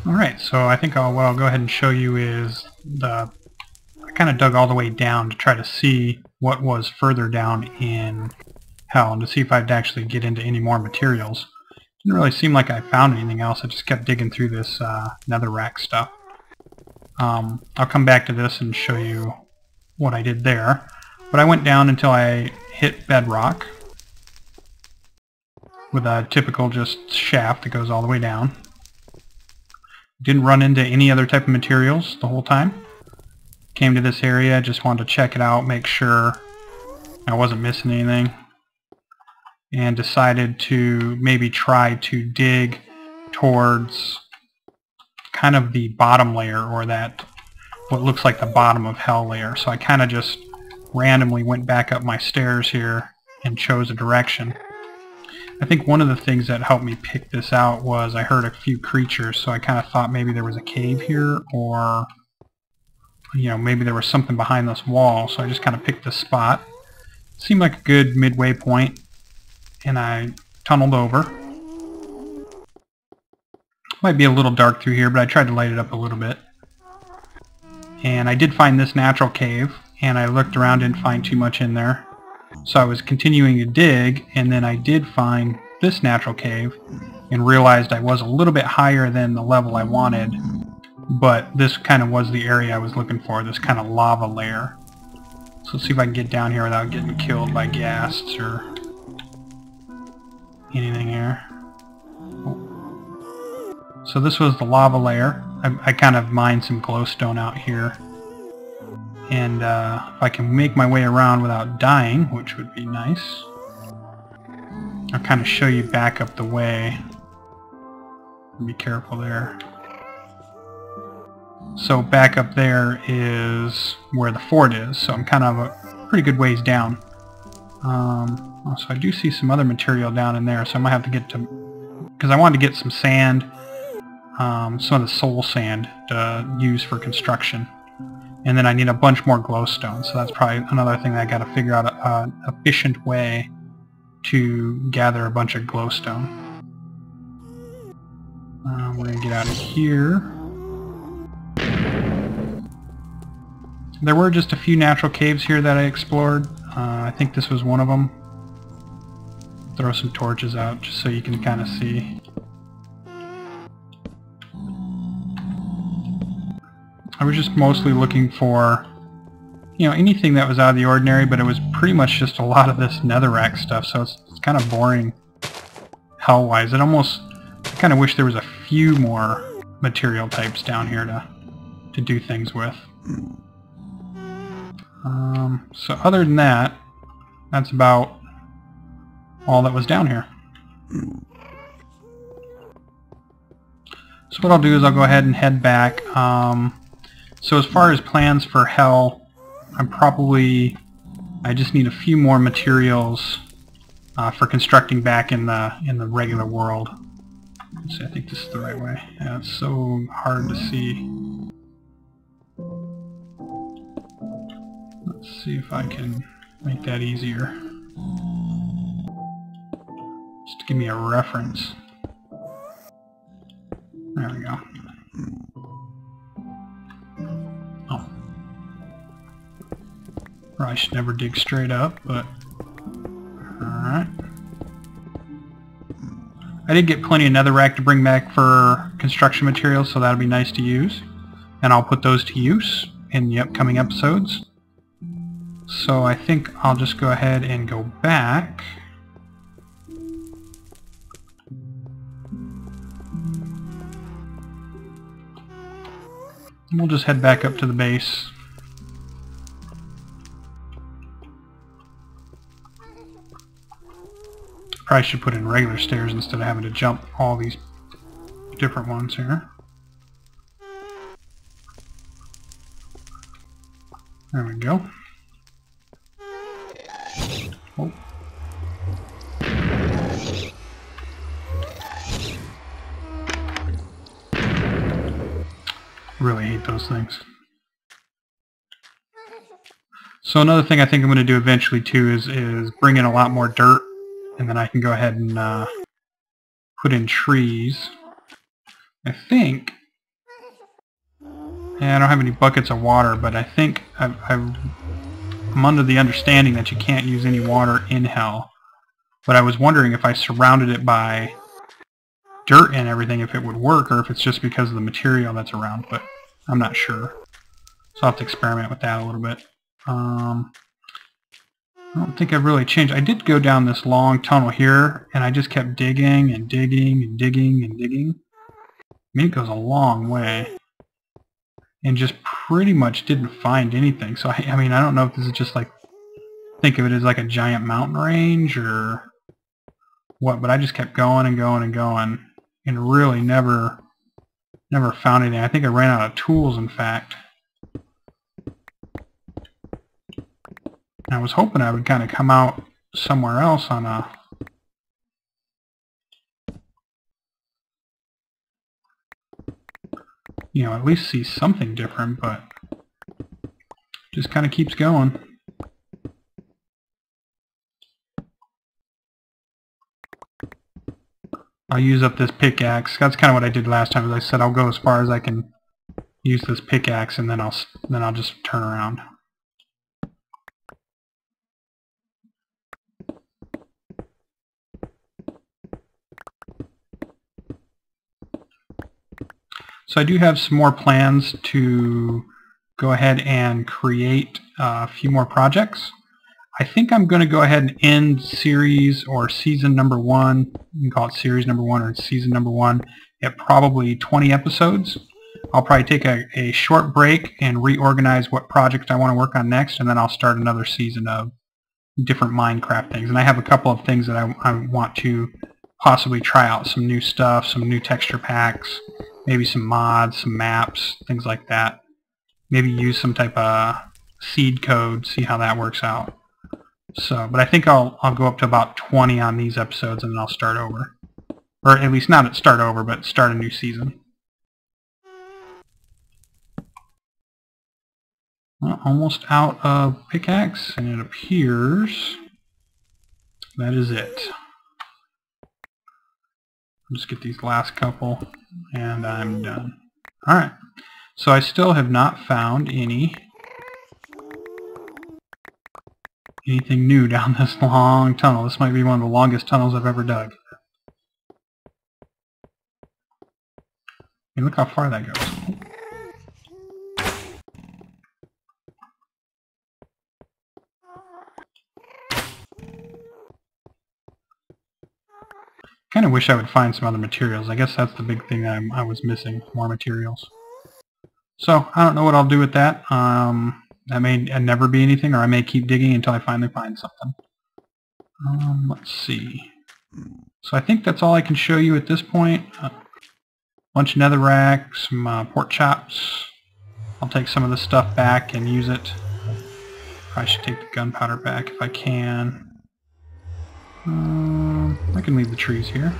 Alright, so I think what I'll go ahead and show you is I kind of dug all the way down to try to see what was further down in Hell and to see if I'd actually get into any more materials. Didn't really seem like I found anything else. I just kept digging through this netherrack stuff. I'll come back to this and show you what I did there. But I went down until I hit bedrock with a typical just shaft that goes all the way down. Didn't run into any other type of materials the whole time. Came to this area, just wanted to check it out, make sure I wasn't missing anything, and decided to maybe try to dig towards kind of the bottom layer, or that what looks like the bottom of Hell layer. So I kind of just randomly went back up my stairs here and chose a direction. I think one of the things that helped me pick this out was I heard a few creatures, so I kind of thought maybe there was a cave here, or maybe there was something behind this wall, so I just kind of picked this spot. Seemed like a good midway point, and I tunneled over. Might be a little dark through here, but I tried to light it up a little bit. And I did find this natural cave, and I looked around, didn't find too much in there. So I was continuing to dig, and then I did find this natural cave and realized I was a little bit higher than the level I wanted, but this kind of was the area I was looking for, this kind of lava layer. So let's see if I can get down here without getting killed by ghasts or anything here. So this was the lava layer. I kind of mined some glowstone out here. And if I can make my way around without dying, which would be nice, I'll kind of show you back up the way. Be careful there. So back up there is where the fort is, so I'm kind of a pretty good ways down. So I do see some other material down in there, so I might have to get to, because I wanted to get some sand, some of the soul sand to use for construction. And then I need a bunch more glowstone, so that's probably another thing that I got to figure out an efficient way to gather a bunch of glowstone. We're going to get out of here. There were just a few natural caves here that I explored. I think this was one of them. Throw some torches out just so you can kind of see. I was just mostly looking for, anything that was out of the ordinary, but it was pretty much just a lot of this netherrack stuff, so it's kind of boring Hell-wise. I kind of wish there was a few more material types down here to do things with. So other than that, that's about all that was down here. So what I'll do is I'll go ahead and head back. So as far as plans for Hell, I just need a few more materials for constructing back in the regular world. Let's see, I think this is the right way. Yeah, it's so hard to see. Let's see if I can make that easier. Just to give me a reference. There we go. Oh. Probably should never dig straight up, but alright. I did get plenty of netherrack to bring back for construction materials, so that'll be nice to use. And I'll put those to use in the upcoming episodes. So I think I'll just go ahead and go back. We'll just head back up to the base. Probably should put in regular stairs instead of having to jump all these different ones here. There we go. Oh. Really hate those things. So another thing I think I'm going to do eventually too is bring in a lot more dirt, and then I can go ahead and put in trees. I think Yeah, I don't have any buckets of water, but I think I'm under the understanding that you can't use any water in hell. But I was wondering if I surrounded it by dirt and everything, if it would work, or if it's just because of the material that's around, but I'm not sure. So I'll have to experiment with that a little bit. I don't think I've really changed. I did go down this long tunnel here, and I just kept digging and digging and digging and digging. I mean, it goes a long way. And just pretty much didn't find anything. So, I mean, I don't know if this is just like, think of it as like a giant mountain range or what, but I just kept going and going and going, and really never found anything. I think I ran out of tools, in fact. I was hoping I would kind of come out somewhere else on a... you know, at least see something different, but just kind of keeps going. I'll use up this pickaxe. That's kind of what I did last time. As I said, I'll go as far as I can use this pickaxe, and then I'll just turn around. So I do have some more plans to go ahead and create a few more projects. I think I'm going to go ahead and end series or season number 1, you can call it series number 1 or season number 1, at probably 20 episodes. I'll probably take a short break and reorganize what project I want to work on next, and then I'll start another season of different Minecraft things. And I have a couple of things that I want to possibly try out, some new stuff, some new texture packs, maybe some mods, some maps, things like that. Maybe use some type of seed code, see how that works out. So, but I think I'll go up to about 20 on these episodes, and then I'll start over. Or at least not start over, but start a new season. Well, almost out of pickaxe, and it appears that is it. I'll just get these last couple, and I'm done. Alright, so I still have not found anything new down this long tunnel. This might be one of the longest tunnels I've ever dug. And look how far that goes. Kind of wish I would find some other materials. I guess that's the big thing that I was missing, more materials. So, I don't know what I'll do with that. That may never be anything, or I may keep digging until I finally find something. Let's see. So I think that's all I can show you at this point. Bunch of netherrack, some pork chops. I'll take some of this stuff back and use it. I should take the gunpowder back if I can. I can leave the trees here.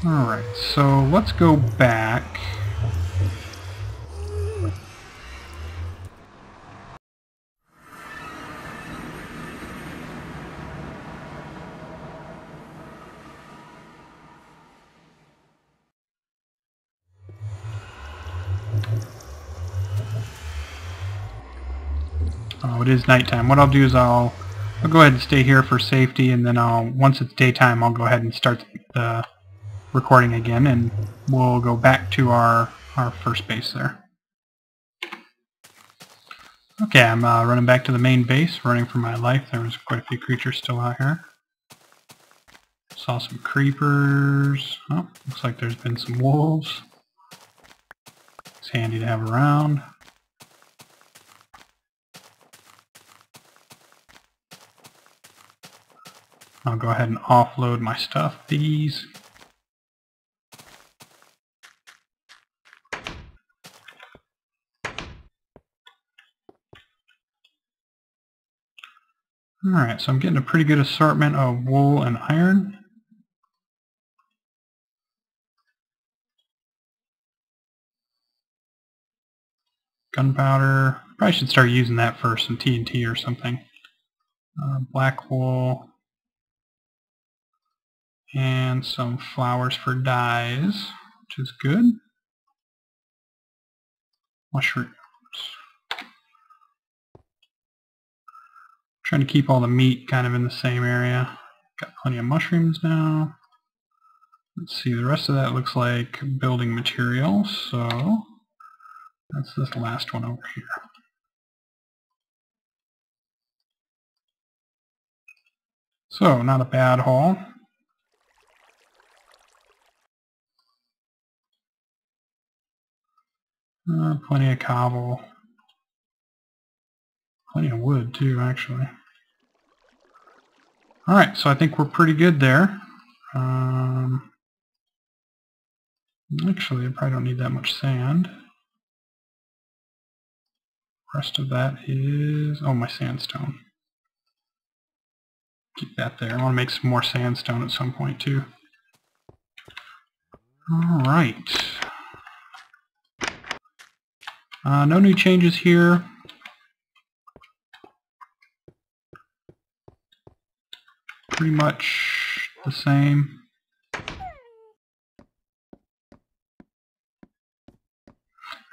Alright, so let's go back. Oh, it is nighttime. What I'll do is I'll go ahead and stay here for safety, and then once it's daytime, I'll go ahead and start the recording again, and we'll go back to our first base there. Okay, I'm running back to the main base, running for my life. There was quite a few creatures still out here. Saw some creepers. Oh, looks like there's been some wolves. It's handy to have around. I'll go ahead and offload my stuff, these. Alright, so I'm getting a pretty good assortment of wool and iron. Gunpowder. Probably should start using that for some TNT or something. Black wool. And some flowers for dyes, which is good. Mushrooms. Trying to keep all the meat kind of in the same area. Got plenty of mushrooms now. Let's see, the rest of that looks like building materials, so that's this last one over here. So, not a bad haul. Plenty of cobble. Plenty of wood too, actually. Alright, so I think we're pretty good there. Actually, I probably don't need that much sand. Rest of that is... oh, my sandstone. Keep that there. I want to make some more sandstone at some point too. Alright. No new changes here. Pretty much the same.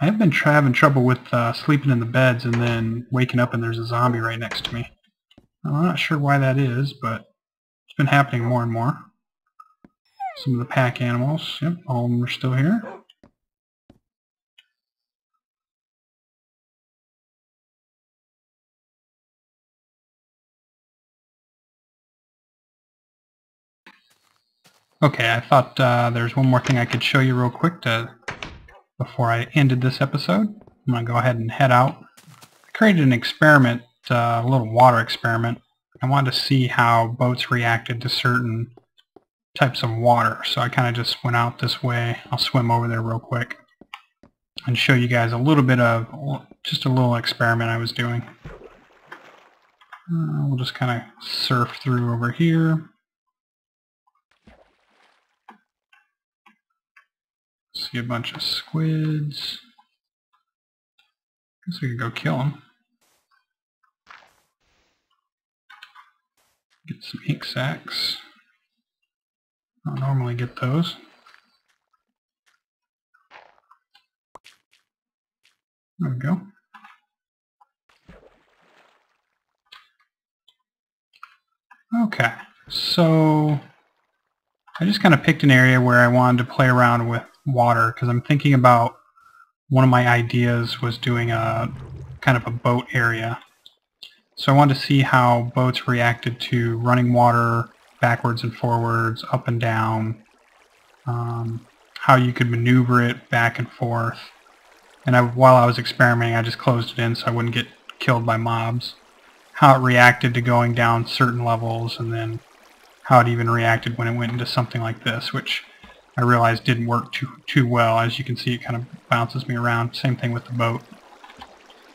I have been having trouble with sleeping in the beds and then waking up and there's a zombie right next to me. I'm not sure why that is, but it's been happening more and more. Some of the pack animals, yep, all of them are still here. Okay, I thought there's one more thing I could show you real quick before I ended this episode. I'm going to go ahead and head out. I created an experiment, a little water experiment. I wanted to see how boats reacted to certain types of water. So I kind of just went out this way. I'll swim over there real quick and show you guys a little bit of, just a little experiment I was doing. We'll just kind of surf through over here. See a bunch of squids. Guess we could go kill them. Get some ink sacs. I don't normally get those. There we go. Okay, so I just kind of picked an area where I wanted to play around with water because I'm thinking about one of my ideas was doing a kind of a boat area. So I wanted to see how boats reacted to running water backwards and forwards, up and down, how you could maneuver it back and forth. And while I was experimenting, I just closed it in so I wouldn't get killed by mobs. How it reacted to going down certain levels, and then how it even reacted when it went into something like this, which I realized didn't work too well. As you can see, it kind of bounces me around. Same thing with the boat.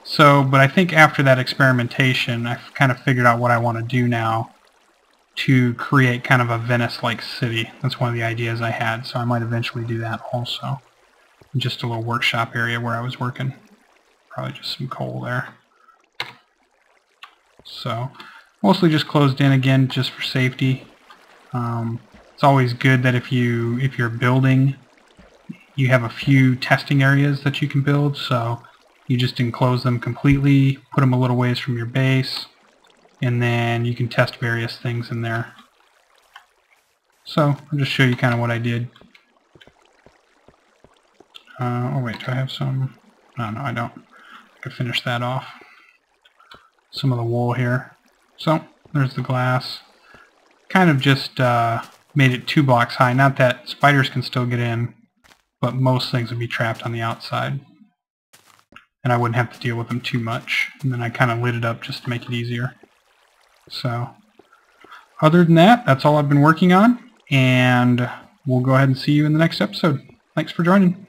So, but I think after that experimentation, I've kind of figured out what I want to do now to create kind of a Venice-like city. That's one of the ideas I had, so I might eventually do that also. Just a little workshop area where I was working. Probably just some coal there. So, mostly just closed in again, just for safety. It's always good that if you're building, you have a few testing areas that you can build, so you just enclose them completely, put them a little ways from your base, and then you can test various things in there. So, I'll just show you kind of what I did. Oh wait, do I have some? No, I don't. I can finish that off. Some of the wool here. So, there's the glass. Kind of just made it 2 blocks high. Not that spiders can still get in, but most things would be trapped on the outside. And I wouldn't have to deal with them too much. And then I kind of lit it up just to make it easier. So, other than that, that's all I've been working on. And we'll go ahead and see you in the next episode. Thanks for joining.